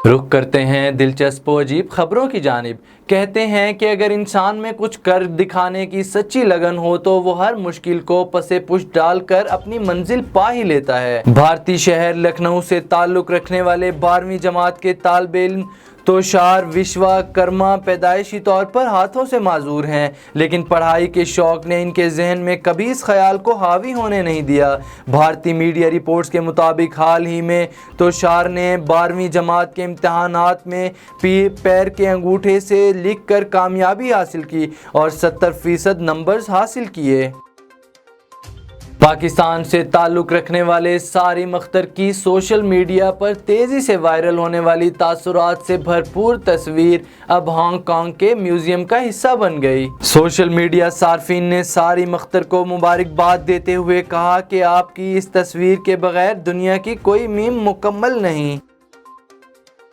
रुख करते हैं दिलचस्प व अजीब खबरों की जानिब। कहते हैं कि अगर इंसान में कुछ कर दिखाने की सच्ची लगन हो तो वो हर मुश्किल को पसे पुष्ट डालकर अपनी मंजिल पा ही लेता है। भारतीय शहर लखनऊ से ताल्लुक़ रखने वाले 12वीं जमात के तालिबे इल्म तुषार विश्वकर्मा पैदाइशी तौर पर हाथों से माजूर हैं, लेकिन पढ़ाई के शौक़ ने इनके जहन में कभी इस ख्याल को हावी होने नहीं दिया। भारतीय मीडिया रिपोर्ट्स के मुताबिक हाल ही में तुषार ने 12वीं जमात के इम्तहानात में पैर के अंगूठे से लिख कर कामयाबी हासिल की और 70% नंबर्स हासिल किए। पाकिस्तान से ताल्लुक़ रखने वाले सारिम अख्तर की सोशल मीडिया पर तेज़ी से वायरल होने वाली तासुरात से भरपूर तस्वीर अब हांगकांग के म्यूज़ियम का हिस्सा बन गई। सोशल मीडिया सार्फिन ने सारिम अख्तर को मुबारकबाद देते हुए कहा कि आपकी इस तस्वीर के बगैर दुनिया की कोई मीम मुकम्मल नहीं।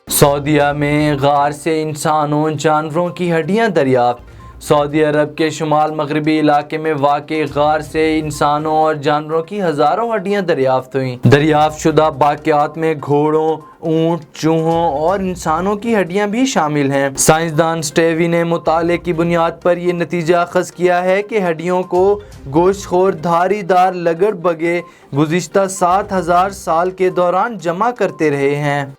सऊदीया में गार से इंसानों जानवरों की हड्डियां दरियाफ्त। सऊदी अरब के शुमाल मगरबी इलाके में वाक़े गार से इंसानों और जानवरों की हज़ारों हड्डियां दरियाफ्त हुईं। दरियाफ्त शुदा बाक़ियात में घोड़ों, ऊँट, चूहों और इंसानों की हड्डियां भी शामिल हैं। साइंसदान स्टेवी ने मुताले की बुनियाद पर यह नतीजा अख़ज़ किया है कि हड्डियों को गोश्तखोर धारीदार लगड़ बगे गुज़िश्ता 7000 साल के दौरान जमा करते रहे हैं।